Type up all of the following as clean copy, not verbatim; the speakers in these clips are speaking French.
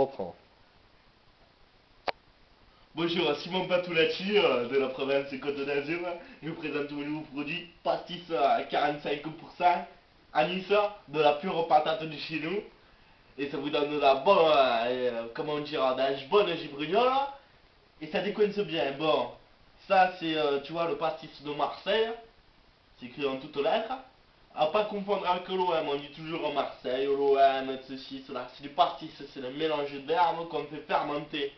rentrant. Bonjour, Simon Patulacci de la province de Côte d'Azur. Je vous présente mon nouveau produit, pastis à 45% anis de la pure patate de chez nous. Et ça vous donne de la bonne, comment dire, de la bonne gibrignola. Et ça décoince bien. Bon, ça c'est, tu vois, le pastis de Marseille. C'est écrit en toutes lettres. À pas confondre avec l'OM, on dit toujours Marseille, l'OM, ceci, cela. C'est du pastis, c'est le mélange d'herbes qu'on fait fermenter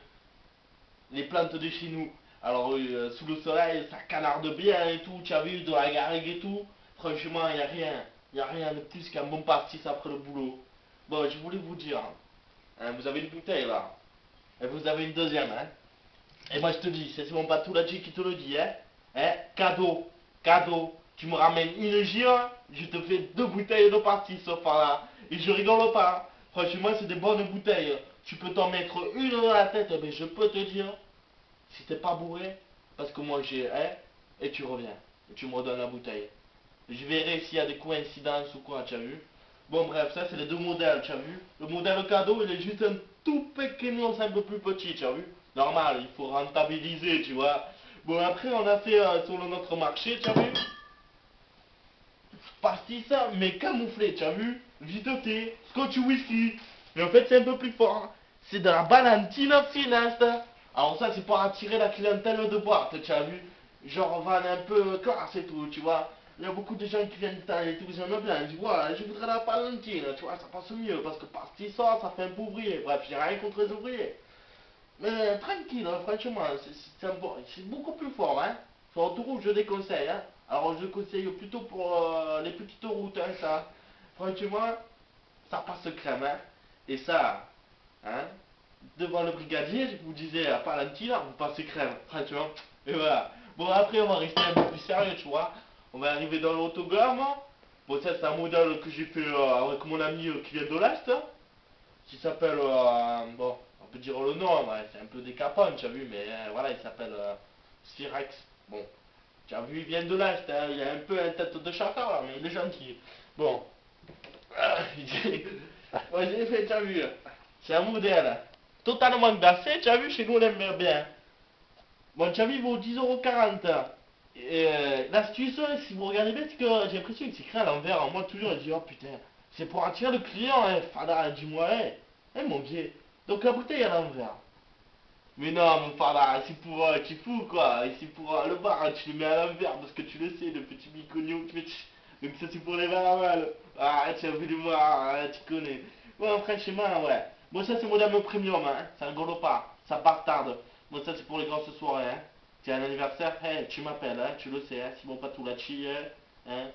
les plantes de chez nous. Alors, sous le soleil, ça canarde bien et tout, tu as vu, de la garrigue et tout. Franchement, il n'y a rien. Il n'y a rien de plus qu'un bon pastis après le boulot. Bon, je voulais vous dire, hein, vous avez une bouteille là. Et vous avez une deuxième, hein. Et moi je te dis, c'est mon Patulacci qui te le dit, hein. Hein, cadeau, cadeau. Tu me ramènes une gire, je te fais 2 bouteilles de pastis, enfin là. Et je rigole pas. Franchement, c'est des bonnes bouteilles. Tu peux t'en mettre une dans la tête, mais je peux te dire, si t'es pas bourré, parce que moi j'ai, hein, et tu reviens. Et tu me redonnes la bouteille. Je verrai s'il y a des coïncidences ou quoi, tu as vu. Bon bref, ça c'est les 2 modèles, tu as vu. Le modèle cadeau, il est juste un tout pequeños, un peu plus petit, tu as vu. Normal, il faut rentabiliser, tu vois. Bon après on a fait sur notre marché, tu as vu. Pastis, mais camouflé, tu as vu. Vitoté, scotch whisky. Mais en fait c'est un peu plus fort. C'est de la Valentina Fineste. Alors ça c'est pour attirer la clientèle de boîte, tu as vu. Genre van un peu classe et tout, tu vois. Il y a beaucoup de gens qui viennent et tout, j'aime bien. Je dis, voilà, je voudrais la Valentine, tu vois, ça passe mieux. Parce que pastis, ça fait un peu ouvrier. Bref, j'ai rien contre les ouvriers. Mais tranquille, hein, franchement, c'est beaucoup plus fort, hein. Sur autoroute, je déconseille, hein. Alors, je conseille plutôt pour les petites routes, hein, ça. Franchement, ça passe crème, hein. Et ça, hein, devant le brigadier, je vous disais à Palantina, vous passez crème, franchement. Et voilà. Bon, après, on va rester un peu plus sérieux, tu vois. On va arriver dans l'autogramme. Bon, ça, c'est un modèle que j'ai fait avec mon ami qui vient de l'Est, qui s'appelle, bon, on peut dire le nom, ouais, c'est un peu décapant, tu as vu, mais voilà, il s'appelle Sphyrex. Bon, tu as vu, il vient de l'Est, hein, il a un peu une tête de chacun, là, mais il est gentil. Bon, ouais, j'ai fait, tu as vu, c'est un modèle totalement glacé, tu as vu, chez nous on aime bien. Bon, tu as vu, il vaut 10,40 €. Et l'astuce, si vous regardez bien, c'est que j'ai l'impression que c'est écrit à l'envers. Moi, toujours, je dis, oh putain, c'est pour attirer le client, hein. Fada, dis-moi, hein. Hein, mon vieux. Donc la bouteille à l'envers. Mais non, mon Fada, c'est pour, tu fous, quoi. Et c'est pour le bar, hein, tu le mets à l'envers, parce que tu le sais, le petit bicognon, tu fais donc ça, c'est pour les verres à mal. Ah, tu as vu le voir, hein, tu connais. Bon, franchement, ouais. Bon, ça, c'est moderne premium, hein. Ça rigole pas. Ça partarde. Bon, ça, c'est pour les grosses soirées, hein. Tu as un anniversaire, hey, tu m'appelles, hein, tu le sais, hein, Simon Patulacci, hein,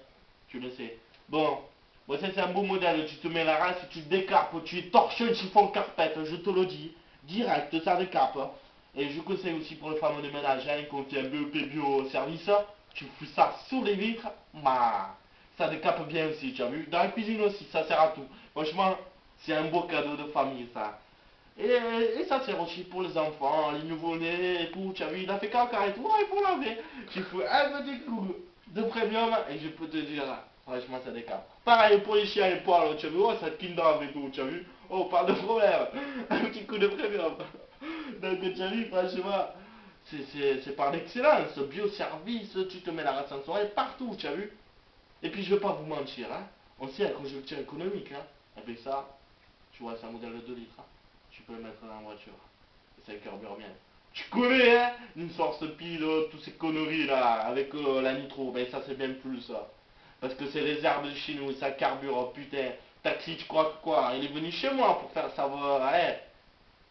tu le sais. Bon, bon ça c'est un beau modèle, tu te mets la race, tu te décapes, tu torches un chiffon carpette, je te le dis, direct, ça décape. Et je conseille aussi pour les femmes de ménage, hein, quand tu as un BEP bio service, tu fous ça sous les vitres, bah, ça décape bien aussi, tu as vu. Dans la cuisine aussi, ça sert à tout. Franchement, c'est un beau cadeau de famille, ça. Et ça sert aussi pour les enfants, les nouveau-nés et tout. Tu as vu, il a fait caca et tout, il faut laver. Tu fais un petit coup de premium et je peux te dire, franchement, ça décape. Pareil pour les chiens et les poils, tu as vu, oh, ça kindave et tout, tu as vu. Oh, pas de problème, un petit coup de premium. Donc, tu as vu, franchement, c'est par l'excellence. Bioservice, tu te mets la race en soirée partout, tu as vu. Et puis, je ne vais pas vous mentir, hein. On sait la conjoncture économique, hein. Et puis ça, tu vois, c'est un modèle de 2 litres, hein. Tu peux le mettre dans la voiture. Et ça carbure bien. Tu connais, hein, une force pilote, toutes ces conneries là, avec la nitro. Ben ça c'est bien plus ça. Parce que c'est les herbes de chez nous, ça carbure, oh, putain. Taxi, tu crois que quoi? Il est venu chez moi pour faire savoir, hein.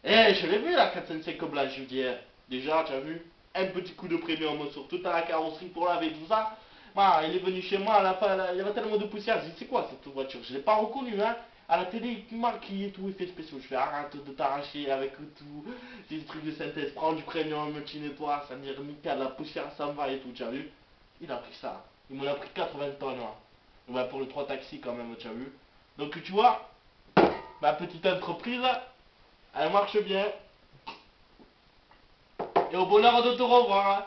Je l'ai vu la 405 blanche, je dis, hein. Déjà, tu as vu? Un petit coup de premium sur toute la carrosserie pour laver tout ça. Bah, il est venu chez moi, à la fin, il y avait tellement de poussière. Je dis, c'est quoi cette voiture? Je ne l'ai pas reconnue, hein. À la télé, il marqué et tout, effet spéciaux. Je fais, arrête de t'arracher avec tout. Des trucs de synthèse, prends du premium, tu nettoies, ça m'est nickel, la poussière, ça me va et tout, tu as vu? Il a pris ça. Il m'en a pris 80 tonnes, hein. Ouais, pour les 3 taxis quand même, tu as vu? Donc, tu vois, ma petite entreprise, elle marche bien. Et au bonheur de te revoir, hein.